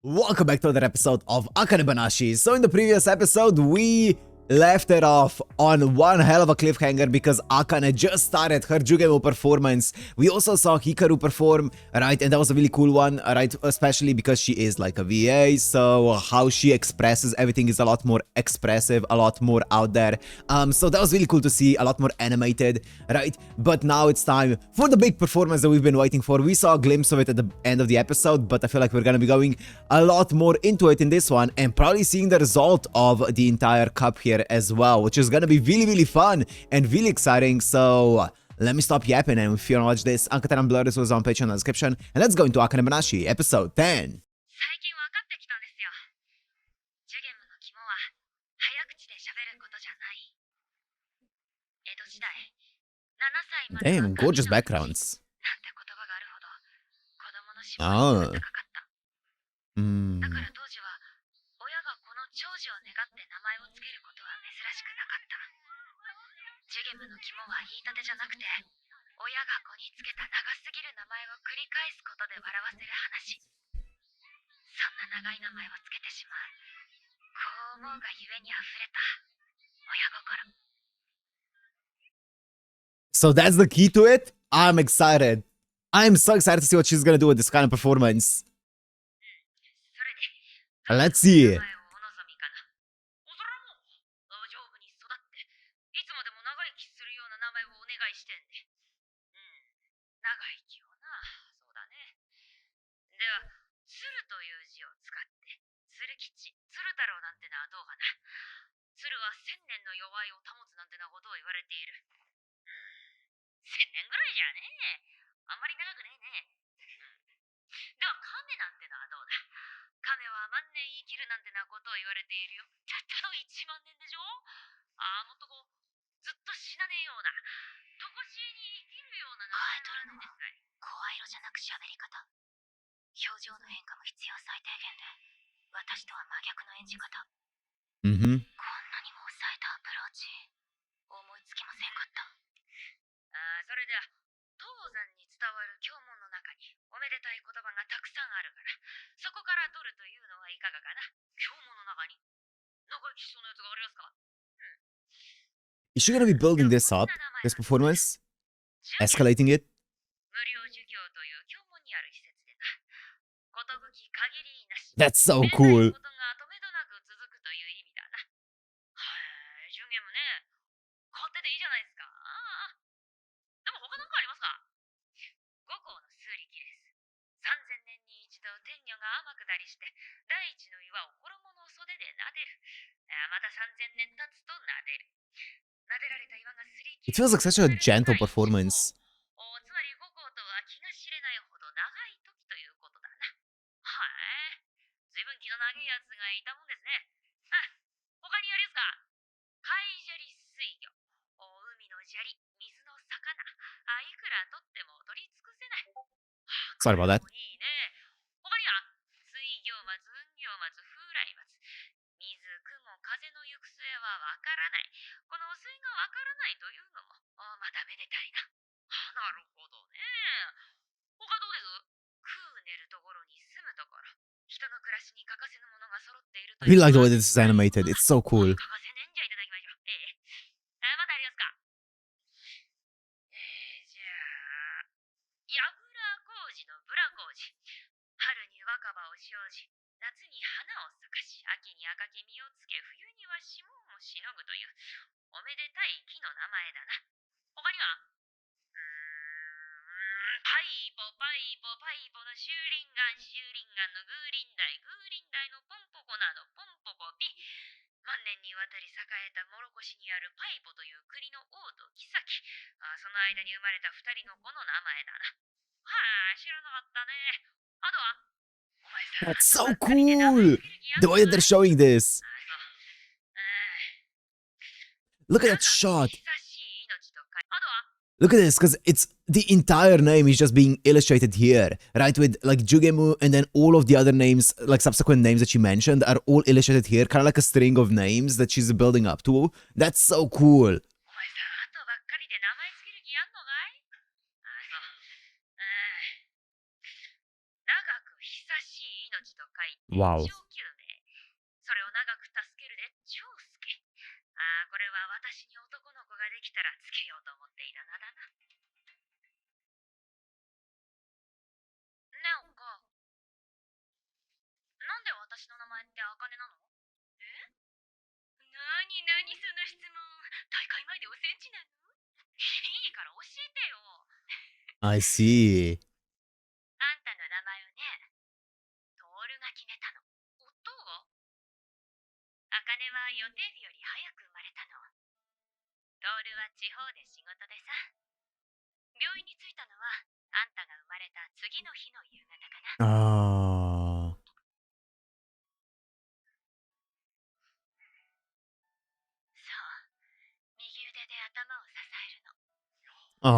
Welcome back to another episode of Akane-banashi. So in the previous episode, we left it off on one hell of a cliffhanger because Akane just started her Jugemo performance. We also saw Hikaru perform, right? And that was a really cool one, right? Especially because she is like a VA, so how she expresses everything is a lot more expressive, a lot more out there. So that was really cool to see, a lot more animated, right? But now it's time for the big performance that we've been waiting for. We saw a glimpse of it at the end of the episode, but I feel like we're gonna be going a lot more into it in this one and probably seeing the result of the entire cup here as well, which is gonna be really fun and really exciting. So let me stop yapping, and if you wanna watch this, Uncut and Blur, this was on Patreon in the description, and let's go into Akane-banashi episode 10. 7 gorgeous backgrounds. Oh. So that's the key to it? I'm excited. I'm so excited to see what she's gonna do with this kind of performance. Let's see. Mm-hmm. Is she gonna be building this up, this performance? Escalating it? That's so cool. It feels like such a gentle performance. Sorry about that. I really like the way this is animated. It's so cool. That's so cool! The way that they're showing this. Look at that shot. Look at this, because it's the entire name is just being illustrated here, right? With like Jugemu, and then all of the other names, like subsequent names that she mentioned, are all illustrated here, kind of like a string of names that she's building up to. That's so cool. Wow. 上級名。それを長く助けるで、長介。これは私に男の子ができたらつけようと思っていた名だな。ねえ、おっか。なんで私の名前ってあかねなの？え？なになにその質問。大会前でおセンチなの？いいから教えてよ。I see. あんたの名前をね、トールが決めたの。夫が？あかねは予定日より早く生まれたの。トールは地方で仕事でさ。病院に着いたのは、あんたが生まれた次の日の夕方かな。Ah. そう。右腕で頭を支えるの。Ah.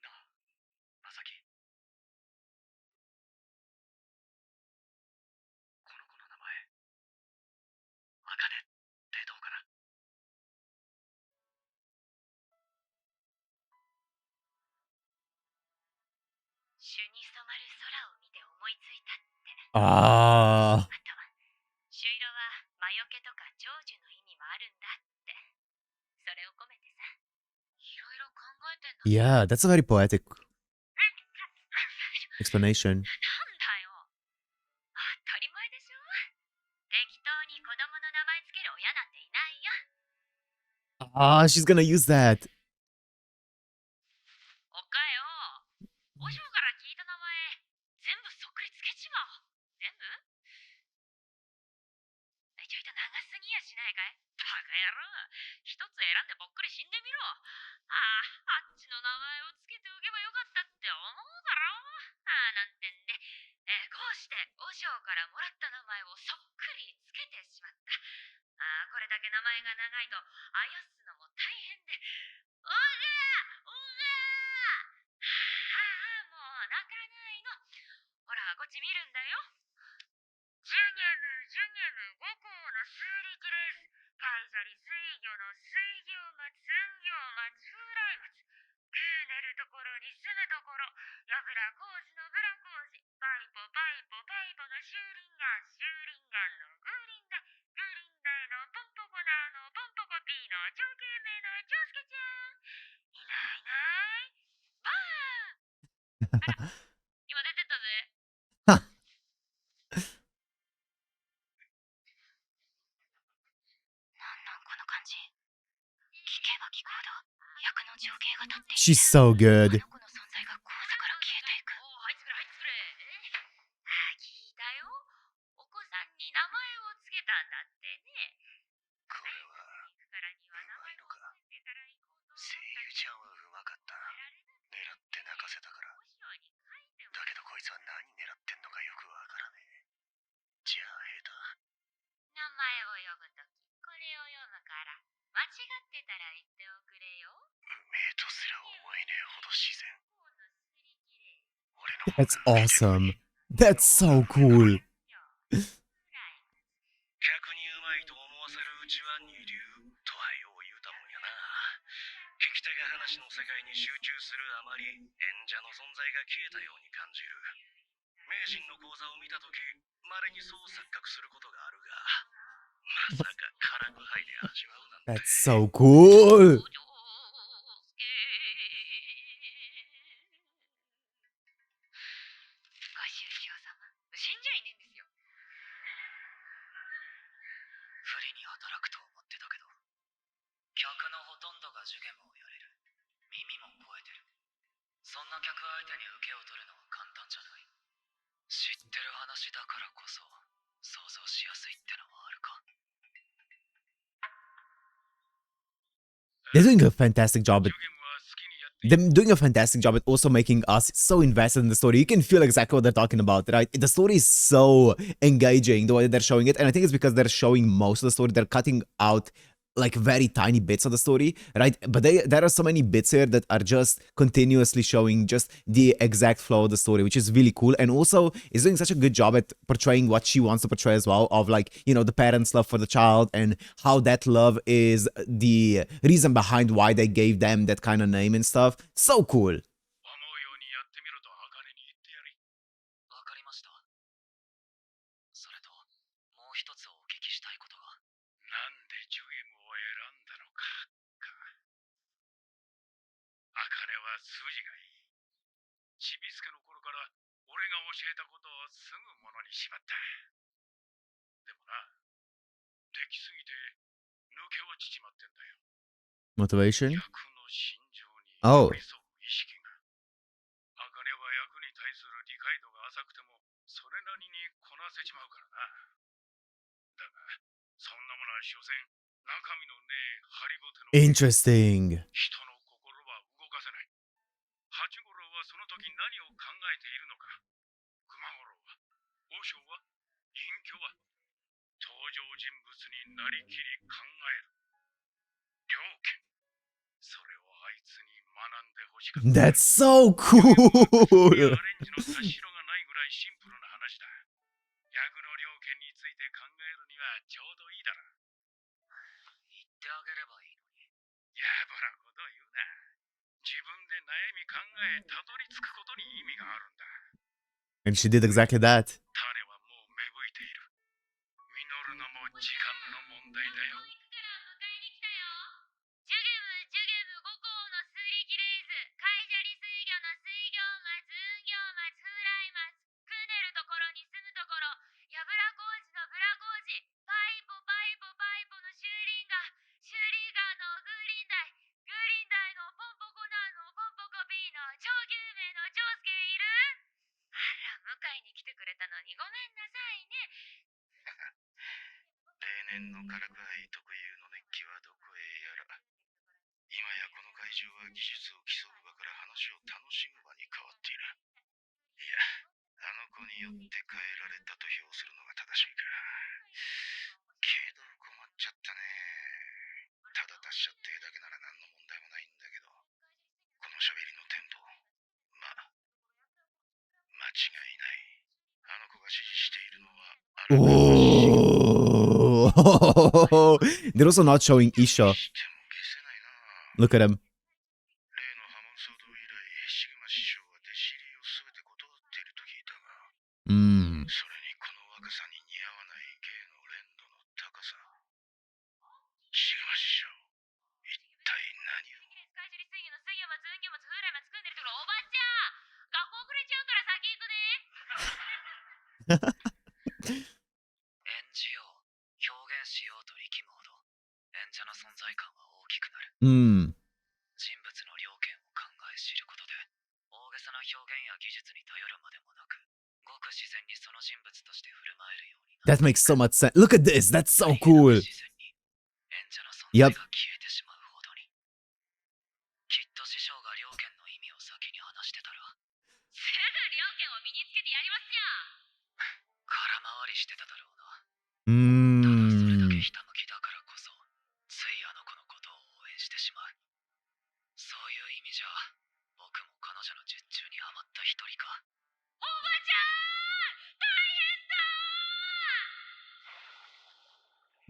なあ、まさき。この子の名前、あかねってどうかな？朱に染まる空を見て思いついたって。Ah. あと、朱色は魔除けとか長寿の意味もあるんだって。それを込めてさ。いろいろ考えてんだね。Yeah, that's a very poetic explanation. なんだよ。当たり前でしょ。適当に子供の名前つける親なんていないよ。Ah, she's gonna use that. おっかよ。お嬢から聞いた名前、全部そっくりつけちまおう。全部？ちょいと長すぎやしないかい？バカ野郎。一つ選んでぼっくり死んでみろ。あっちの名前をつけておけばよかったって思うだろ。なんてんで、こうしてお嬢からもらった名前をそっくりつけてしまった。これだけ名前が長いとあやすのも大変で。おがおがもう泣かないの。ほら、こっち見るんだよ。ジュニャム、ジュニャム、5校の数力です。海砂利水魚の水魚松、雲魚松、風来松。グー寝るところに住むところ。やぶら工事のブラ工事。パイポパイポパイポのシューリンガン、シューリンガンのグーリンダ。グーリンダのポンポコナーのポンポコピーの長兄名の長介ちゃん。いないいない。ばあ。あら、今出てったぜ。なんこの感じ。聞けば聞くほど役の情景が立っていて、 She's so あ good. の子の存在が講座から消えていく。はいつくれはいつくれ。聞いたよ。お子さんに名前をつけたんだってね。これはうまいのか。声優ちゃんはうまかった。狙って泣かせたから。だけどこいつは何狙ってんのかよくわからねえ。じゃあ下手。名前を呼ぶときこれを読むから、間違ってたら言っておくれよ。うめえとすら思えねえほど自然。 That's awesome. That's so cool. 客にうまいと思わせるうちは二流とはよう言うたもんやな。聞き手が話の世界に集中するあまり、演者の存在が消えたように感じる。名人の講座を見たとき、稀にそう錯覚することがあるが、まさか辛く杯で味わうなんて。 That's so cool. ご愁傷様。死んじゃいねえんですよ。不利に働くと思ってたけど、客のほとんどがジュゲムをやれる。耳も超えてる。そんな客相手に受けを取るのは簡単じゃない。知ってる話だからこそ想像しやすいってのはあるか。 They're doing a fantastic job at them doing a fantastic job at also making us so invested in the story. You can feel exactly what they're talking about, right? The story is so engaging the way that they're showing it, and I think it's because they're showing most of the story. They're cutting out like very tiny bits of the story, right? But there are so many bits here that are just continuously showing just the exact flow of the story, which is really cool. And also is doing such a good job at portraying what she wants to portray as well, of like, you know, the parents' love for the child and how that love is the reason behind why they gave them that kind of name and stuff. So cool. 思うようにやってみろと茜に言ってやれ。わかりました。それと、もう一つお聞きしたいことが。なんでジュゲムを選んだのか。茜は筋がいい。ちびすけの頃から俺が教えたことをすぐものにしまった。でもな、できすぎて抜け落ちちまってんだよ。 Motivation? 役の心情に Oh. 寄り添う意識が。茜は役に対する理解度が浅くてもそれなりにこなせちまうからな。だが、そんなものは所詮中身のねえハリボテの Interesting. 人の心は動かせない。八五郎はその時何を考えているのか。熊五郎は、和尚は、隠居は、登場人物になりきり考える。両家。それをあいつに学んでほしかった。 That's so ア cool. レンジの差し色がないぐらいシンプルな話だ。役の両家について考えるにはちょうどいいだろう。言ってあげればいいのに。やぼなこと言うな。自分で悩み考えたどり着くことに意味があるんだ。 And she did exactly that. 種はもう芽吹いている。実るのも時間の問題だよ。陸から迎えに来たよ。ジュゲムジュゲム五校の数力レーズ、カイジャリ水魚の水魚松、運魚松、風来松、くねるところに住むところ、やぶら工事のブラ工事、パイポパイポパイポのシューリンガー、シューリンガーのグーリンダイ、グーリンダイのポンポコナーのポンポコピーの超有名のジョースケいる？あら、迎えに来てくれたのにごめんなさいね。例年のからく愛特有の熱気はどこへやら。今やこの会場は技術を競う場から話を楽しむ場に変わっている。いや、あの子によって変えられたと評するのが正しいか。けど困っちゃったね。ただ達者ってだけなら何の問題もないんだけど、この喋りのテンポ、まあ、間違いない。あの子が指示しているのはあなたの指示。 Oh. They're also not showing Isha. しても消せないな。 Look at him. 例の破門騒動以来、シグマ師匠は弟子入りをすべて断っていると聞いたが、Mm. それにこの若さに似合わない芸の連度の高さ。シグマ師匠、一体何を。カイジャリ水魚の水魚松、運魚松、風来松、組んでるところ、おばちゃん学校遅れちゃうから先行くね。演じよう、表現しようと力むほど、演者の存在感は大きくなる。 Mm. 人物の了見を考え知ることで、大げさな表現や技術に頼るまでもなく、ごく自然にその人物として振る舞えるようになる。 That makes so much sense. Look at this. That's so cool. 自然に演者の存在が消えてしまうほどに。きっと師匠が了見の意味を先に話してたら、すぐ両家を身につけてやりますよ。空回りしてただろうな。 Mm. それだけひたむきだからこそ、ついあの子のことを応援してしまう。そういう意味じゃ、僕も彼女の術中にはまった一人か。おばちゃん大変だ。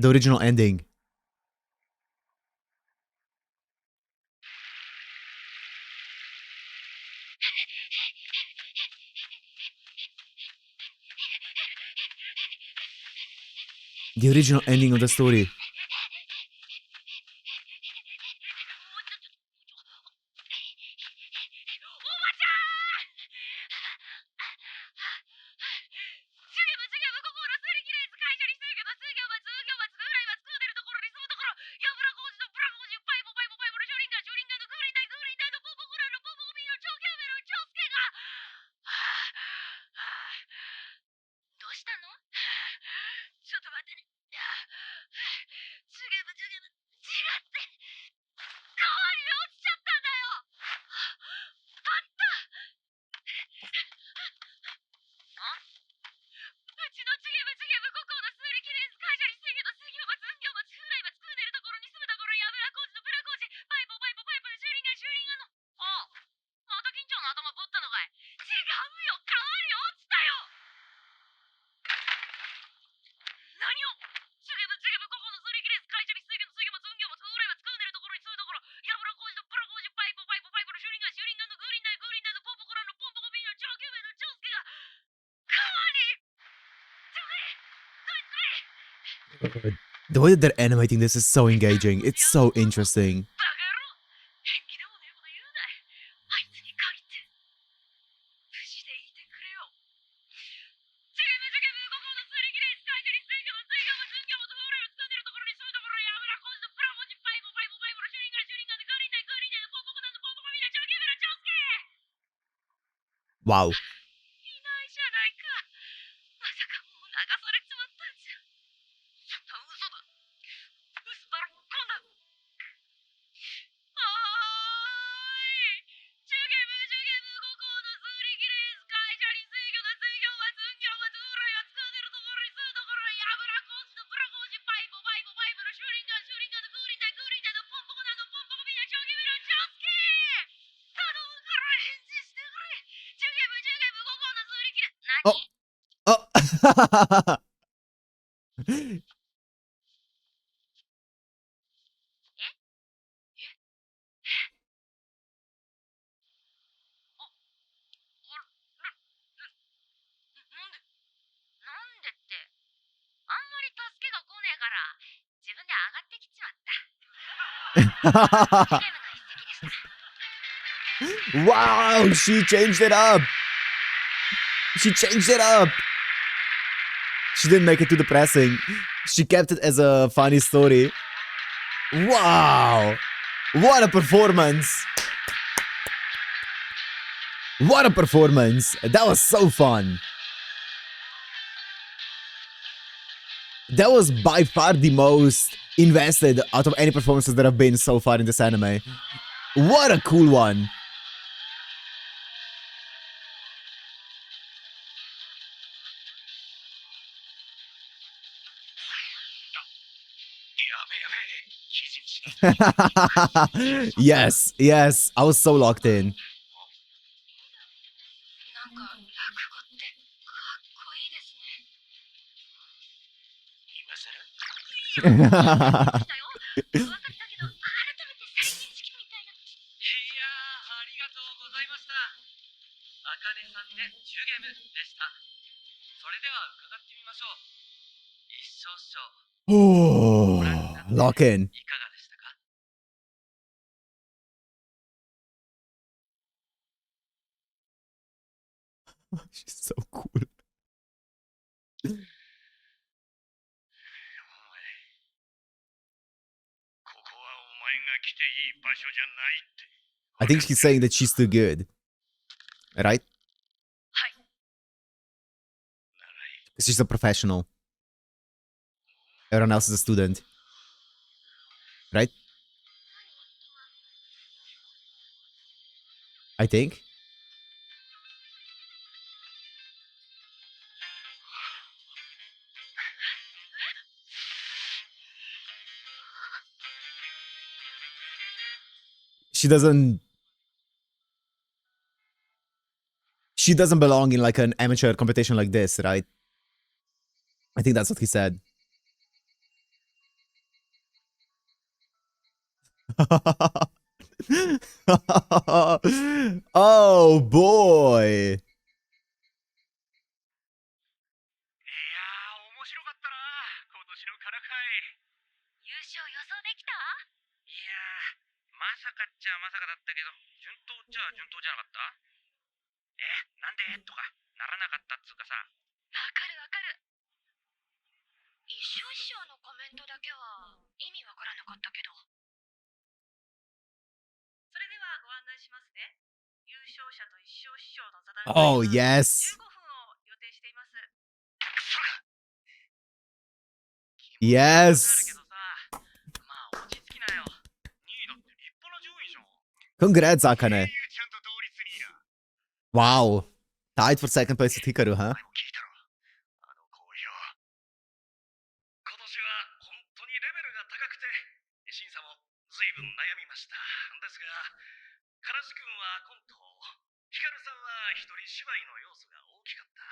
The original ending. The original ending of the story. どうしたの？ちょっと待ってね。The way that they're animating this is so engaging. It's so interesting. バカ野郎縁起でもねえこと言うなあいつに限って無事でいてくれよジュゲムジュゲム五行の数力レース会社に水魚も寸魚も風来を包んでるところに住むところに油こんのプラモジパイモパイモパイモのシュリンガンシュリンガンでグリーンダイグリーンダイでポンポコなんのポンポコみんなチョゲムラチョスケ Wow. いないじゃないかまさかもう流されちまったんじゃそんな嘘だ嘘だろこんなおーいジュゲムジュゲム五行の数力レース会社に水魚は寸魚はズーライは作ってるところに住むところに油こんのプラモジパイモパイモパイモのシュリンガンのグリーンダイグリーンダイのポンポコなんのポンポコみんなチョゲムラチョスケ頼むから返事してくれジュゲムジュゲム五行の数力レース何 Oh. なんでってあんまり助けが来ねえから自分で上がってきちまったゲームの一席でした Wow, she changed it up. She changed it up. She didn't make it too depressing. She kept it as a funny story. Wow. What a performance. What a performance. That was so fun. That was by far the most invested out of any performances that have been so far in this anime. What a cool one. Yes, yes. I was so locked in. なんか落語ってかっこいいですね今更だよ分かったけど改めて再認識みたいなありがとうございました。あかねさんで10ゲームでした。それでは伺ってみましょう。一勝師匠、 Oh, lock in. いかがでしたか？ She's so cool. ここはお前が来ていい場所じゃないって。 I think she's saying that she's too good. Right? はい She's a professional. Everyone else is a student. Right? I think. She doesn't belong in like an amateur competition like this, right? I think that's what he said. Oh boy. いやー、面白かったな、今年のからかい。優勝予想できたいやー、まさかっちゃまさかだったけど、順当っちゃ順当じゃなかった？なんでとかならなかったっつうかさ。わかるわかる一生師匠のコメントだけは意味わからなかったけどそれではご案内しますね優勝者と一生師匠の座談会 Oh は yes. 15分を予定しています Yes. けどさ、まあ落ち着きなよ。2位だって立派な順位じゃん。 Congrats, Akane. ちゃんと同率にいや。 Wow. Tied for second place with Hikaru, huh? お前も聞いたろ、あの好評。今年は本当にレベルが高くて、審査も随分悩みました。ですが、からし君はコント、ヒカルさんは一人芝居の要素が大きかった。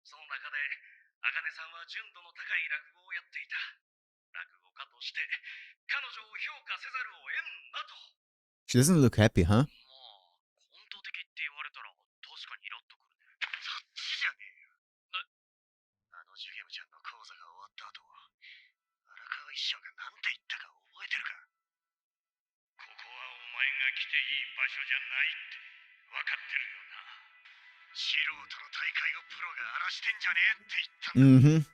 その中で、あかねさんは純度の高い落語をやっていた。落語家として、彼女を評価せざるを得んなと。 She doesn't look happy, huh? まあ、コント的って言われたら確かにイラっとくるね。そっちじゃねえよ。あのジュゲムちゃんの講座が終わった後は、が来ていい場所じゃないって分かってるよな。素人の大会をプロが荒らしてんじゃねえって言ったんだ。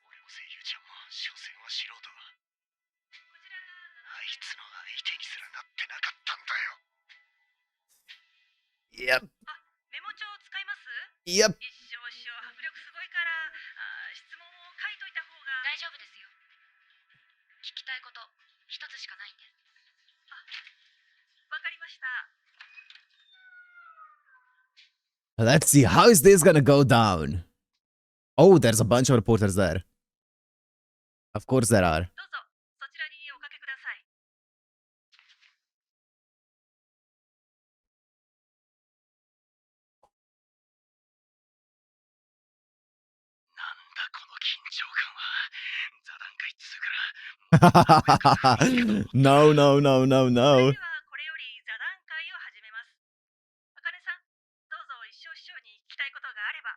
俺も声優ちゃんも所詮は素人。あいつの相手にすらなってなかったんだよ。Yep. メモ帳使います？ Yep. 一生迫力すごいから質問を書いといた方が。大丈夫ですよ。聞きたいこと一つしかないんで。わかりました。 Let's see, how is this gonna go down? Oh, there's a bunch of reporters there. Of course there are. どうぞそちらにおかけください。なんだこの緊張感は。座談会っつうから。No, no, no, no, そ no. れではこれより座談会を始めます。あかねさん、どうぞ一生師匠に聞きたいことがあれば。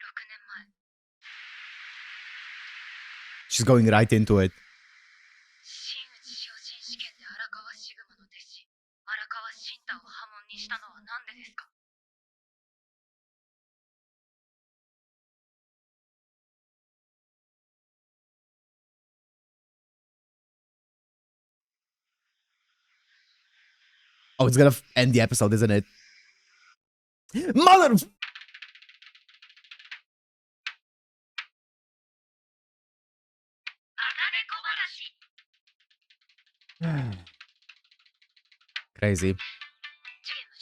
6年前。 She's going right into it. 真打ち昇進試験で荒川シグマの弟子荒川慎太を破門にしたのは何でですか？ Oh, it's gonna end the episode, isn't it? Mother... Crazy. 受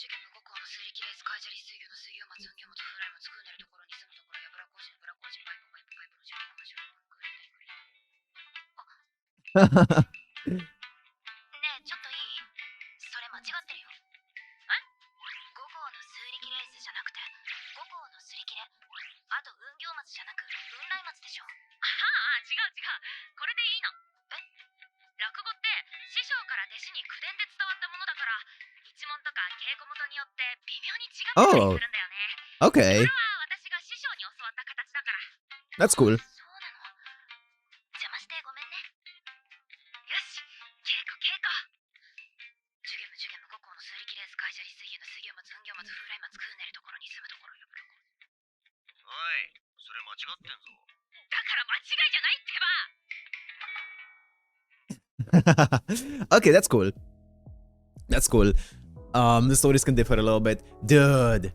験無五校の水力レース会社立水魚の水魚松運魚松風来松食うねるところに住むところやぶら工事のぶら工事パイプの受験の話をグリーンねえちょっといい？それ間違ってるよ。え？五校の水力レースじゃなくて五校のすり切れ。あと運行松じゃなく雲来松でしょ。ああ違うこれでいいの。え？落語って師匠から弟子に口伝で伝わったものだから一問とか稽古元によって微妙に違ってたりするんだよね。Okay. これは私が師匠に教わった形だから。 That's cool. そうなの。邪魔してごめんね。よし稽古。受験無五校の水力レース会社立水魚の水魚松運魚松風来松食うねるところに住むところやぶら工事。おい、それ間違ってんぞ。だから間違いじゃないってば。 Okay, that's cool. That's cool. The stories can differ a little bit. Dude,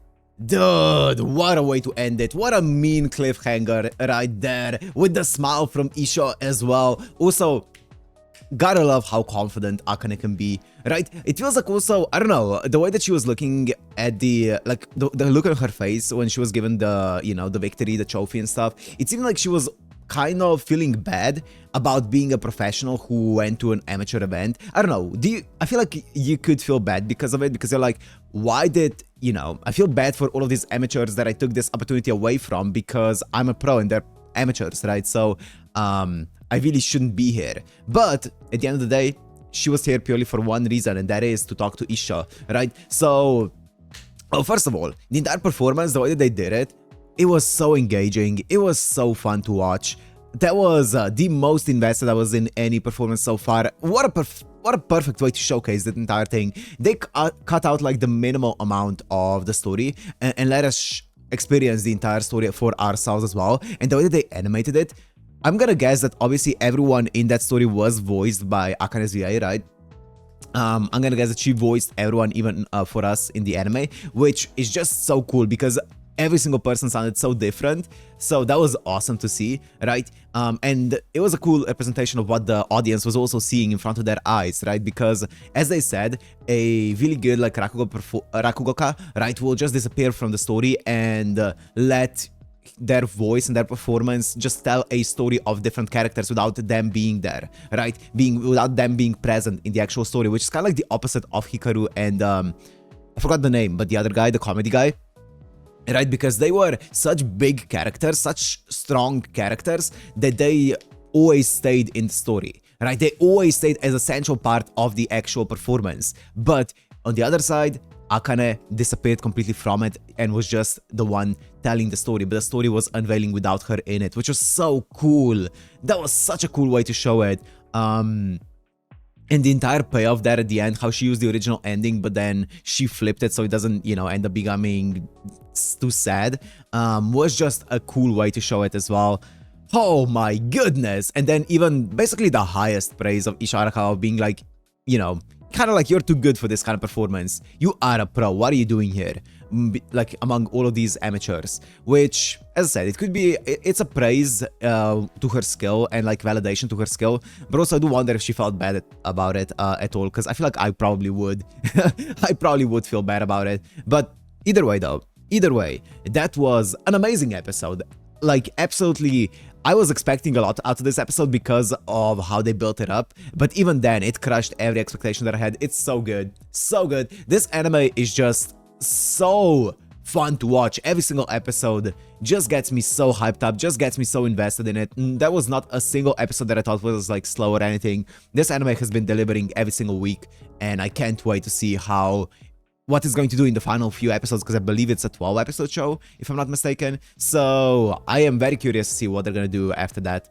what a way to end it. What a mean cliffhanger right there. With the smile from Isha as well. Also, gotta love how confident Akane can be, right? It feels like also, I don't know, the way that she was looking at the, like, the look on her face when she was given the, you know, the victory, the trophy and stuff. It seemed like she was kind of feeling bad about being a professional who went to an amateur event. I don't know. I feel like you could feel bad because of it, because you're like, why did, you know, I feel bad for all of these amateurs that I took this opportunity away from because I'm a pro and they're amateurs, right? So, I really shouldn't be here. But at the end of the day, she was here purely for one reason, and that is to talk to Isha, right? So, first of all, the entire performance, the way that they did it, it was so engaging. It was so fun to watch. That was the most invested I was in any performance so far. What a perfect way to showcase that entire thing. They cut out like the minimal amount of the story and let us experience the entire story for ourselves as well. And the way that they animated it, I'm gonna guess that obviously everyone in that story was voiced by Akane's VA, right? I'm gonna guess that she voiced everyone even for us in the anime, which is just so cool because every single person sounded so different. So that was awesome to see, right? And it was a cool representation of what the audience was also seeing in front of their eyes, right? Because as they said, a really good like Rakugoka, right, will just disappear from the story and let their voice and their performance just tell a story of different characters without them being there, right? Without them being present in the actual story, which is kind of like the opposite of Hikaru and I forgot the name, but the other guy, the comedy guy, right? Because they were such big characters, such strong characters that they always stayed in the story, right? They always stayed as a central part of the actual performance. But on the other side, Akane disappeared completely from it and was just the one telling the story, but the story was unveiling without her in it, which was so cool. That was such a cool way to show it. And the entire payoff there at the end, how she used the original ending, but then she flipped it so it doesn't, you know, end up becoming too sad, was just a cool way to show it as well. Oh my goodness! And then even basically the highest praise of Isharakawa being like, you know, kind of like, you're too good for this kind of performance. You are a pro. What are you doing here? Like among all of these amateurs, which, as I said, it could be, it's a praise to her skill and like validation to her skill, but also I do wonder if she felt bad about it at all, because I feel like I probably would. I probably would feel bad about it. But either way though, either way, that was an amazing episode. Like, absolutely, I was expecting a lot out of this episode because of how they built it up, but even then, it crushed every expectation that I had. It's so good. So good. This anime is just so fun to watch. Every single episode just gets me so hyped up, just gets me so invested in it. There was not a single episode that I thought was like slow or anything. This anime has been delivering every single week, and I can't wait to see what it's going to do in the final few episodes, because I believe it's a 12-episode show, if I'm not mistaken. So I am very curious to see what they're going to do after that,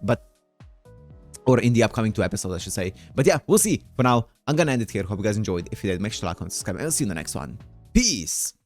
or in the upcoming 2 episodes, I should say. But yeah, we'll see. For now, I'm going to end it here. Hope you guys enjoyed. If you did, make sure to like, comment, subscribe, and I'll see you in the next one. Peace!